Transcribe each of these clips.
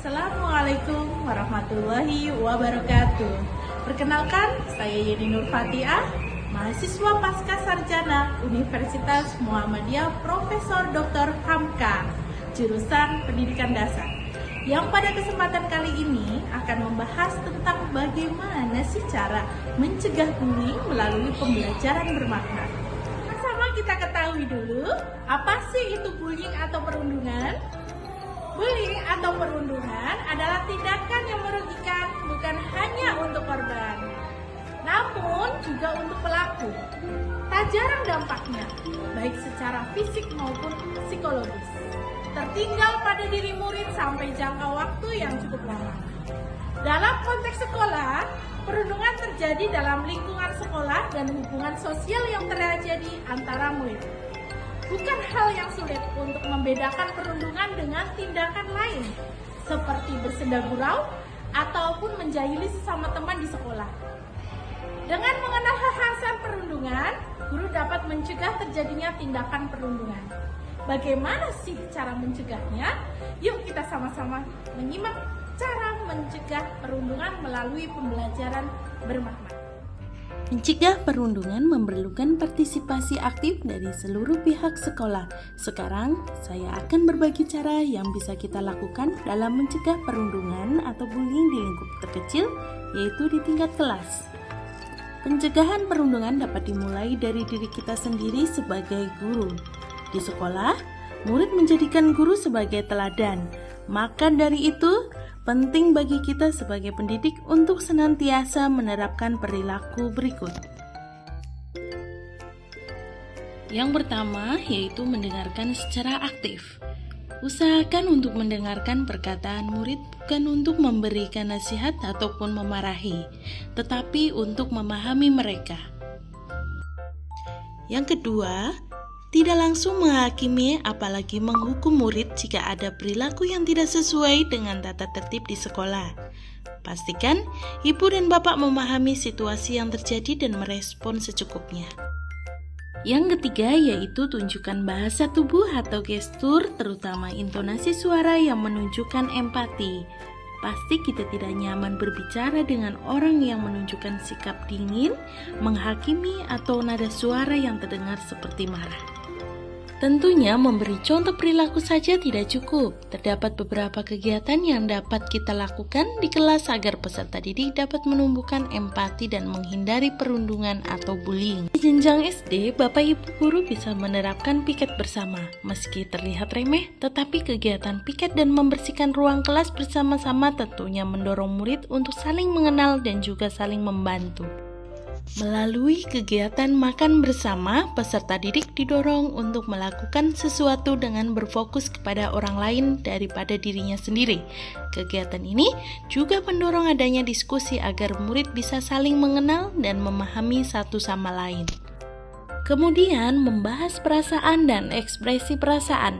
Assalamualaikum warahmatullahi wabarakatuh. Perkenalkan, saya Yeni Nur Fatiah, mahasiswa Pasca Sarjana Universitas Muhammadiyah Profesor Dr. Hamka, jurusan Pendidikan Dasar. Yang pada kesempatan kali ini akan membahas tentang bagaimana sih cara mencegah bullying melalui pembelajaran bermakna. Sama kita ketahui dulu, apa sih itu bullying atau perundungan? Bullying atau perundungan adalah tindakan yang merugikan bukan hanya untuk korban, namun juga untuk pelaku. Tak jarang dampaknya, baik secara fisik maupun psikologis, tertinggal pada diri murid sampai jangka waktu yang cukup lama. Dalam konteks sekolah, perundungan terjadi dalam lingkungan sekolah dan hubungan sosial yang terjadi antara murid. Bukan hal yang sulit untuk membedakan perundungan dengan tindakan lain, seperti bersenda gurau ataupun menjahili sesama teman di sekolah. Dengan mengenal hal-hal perundungan, guru dapat mencegah terjadinya tindakan perundungan. Bagaimana sih cara mencegahnya? Yuk kita sama-sama menyimak cara mencegah perundungan melalui pembelajaran bermakna. Mencegah perundungan memerlukan partisipasi aktif dari seluruh pihak sekolah. Sekarang, saya akan berbagi cara yang bisa kita lakukan dalam mencegah perundungan atau bullying di lingkup terkecil, yaitu di tingkat kelas. Pencegahan perundungan dapat dimulai dari diri kita sendiri sebagai guru. Di sekolah, murid menjadikan guru sebagai teladan. Maka dari itu, penting bagi kita sebagai pendidik untuk senantiasa menerapkan perilaku berikut. Yang pertama yaitu mendengarkan secara aktif. Usahakan untuk mendengarkan perkataan murid bukan untuk memberikan nasihat ataupun memarahi, tetapi untuk memahami mereka. Yang kedua, tidak langsung menghakimi apalagi menghukum murid jika ada perilaku yang tidak sesuai dengan tata tertib di sekolah. Pastikan ibu dan bapak memahami situasi yang terjadi dan merespon secukupnya. Yang ketiga yaitu tunjukkan bahasa tubuh atau gestur, terutama intonasi suara yang menunjukkan empati. Pasti kita tidak nyaman berbicara dengan orang yang menunjukkan sikap dingin, menghakimi, atau nada suara yang terdengar seperti marah. Tentunya memberi contoh perilaku saja tidak cukup. Terdapat beberapa kegiatan yang dapat kita lakukan di kelas agar peserta didik dapat menumbuhkan empati dan menghindari perundungan atau bullying. Di jenjang SD, Bapak Ibu guru bisa menerapkan piket bersama. Meski terlihat remeh, tetapi kegiatan piket dan membersihkan ruang kelas bersama-sama tentunya mendorong murid untuk saling mengenal dan juga saling membantu. Melalui kegiatan makan bersama, peserta didik didorong untuk melakukan sesuatu dengan berfokus kepada orang lain daripada dirinya sendiri. Kegiatan ini juga mendorong adanya diskusi agar murid bisa saling mengenal dan memahami satu sama lain. Kemudian, membahas perasaan dan ekspresi perasaan.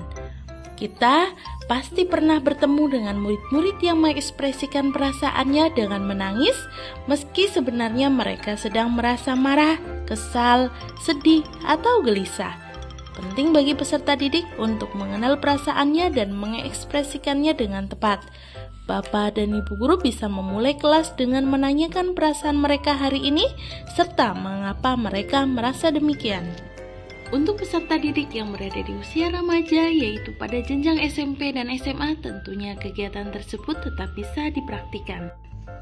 Kita pasti pernah bertemu dengan murid-murid yang mengekspresikan perasaannya dengan menangis, meski sebenarnya mereka sedang merasa marah, kesal, sedih, atau gelisah. Penting bagi peserta didik untuk mengenal perasaannya dan mengekspresikannya dengan tepat. Bapak dan Ibu guru bisa memulai kelas dengan menanyakan perasaan mereka hari ini, serta mengapa mereka merasa demikian. Untuk peserta didik yang berada di usia remaja, yaitu pada jenjang SMP dan SMA, tentunya kegiatan tersebut tetap bisa dipraktikkan.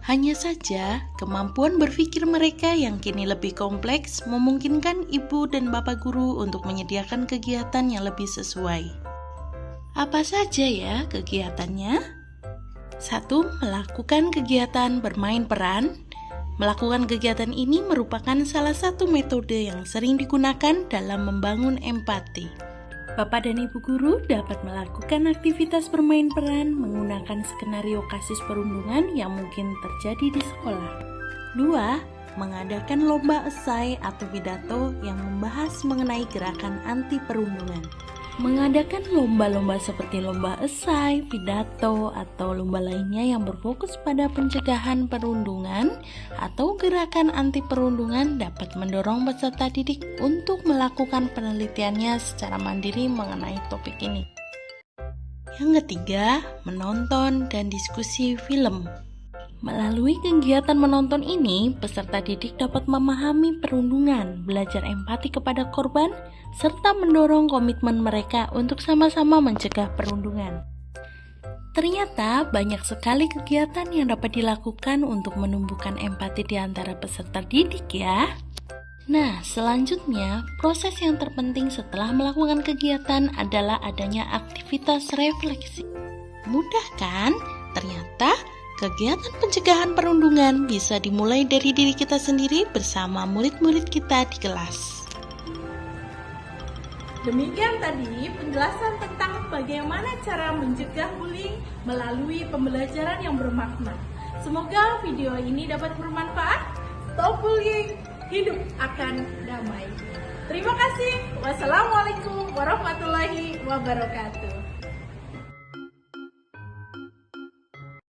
Hanya saja, kemampuan berpikir mereka yang kini lebih kompleks memungkinkan ibu dan bapak guru untuk menyediakan kegiatan yang lebih sesuai. Apa saja ya kegiatannya? 1. Melakukan kegiatan bermain peran. Melakukan kegiatan ini merupakan salah satu metode yang sering digunakan dalam membangun empati. Bapak dan Ibu guru dapat melakukan aktivitas bermain peran menggunakan skenario kasus perundungan yang mungkin terjadi di sekolah. 2. Mengadakan lomba esai atau pidato yang membahas mengenai gerakan anti perundungan. Mengadakan lomba-lomba seperti lomba esai, pidato, atau lomba lainnya yang berfokus pada pencegahan perundungan atau gerakan anti perundungan dapat mendorong peserta didik untuk melakukan penelitiannya secara mandiri mengenai topik ini. Yang ketiga, menonton dan diskusi film. Melalui kegiatan menonton ini, peserta didik dapat memahami perundungan, belajar empati kepada korban, serta mendorong komitmen mereka untuk sama-sama mencegah perundungan. Ternyata banyak sekali kegiatan yang dapat dilakukan untuk menumbuhkan empati di antara peserta didik ya. Nah, selanjutnya, proses yang terpenting setelah melakukan kegiatan adalah adanya aktivitas refleksi. Mudah kan? Ternyata kegiatan pencegahan perundungan bisa dimulai dari diri kita sendiri bersama murid-murid kita di kelas. Demikian tadi penjelasan tentang bagaimana cara mencegah bullying melalui pembelajaran yang bermakna. Semoga video ini dapat bermanfaat. Stop bullying, hidup akan damai. Terima kasih. Wassalamualaikum warahmatullahi wabarakatuh.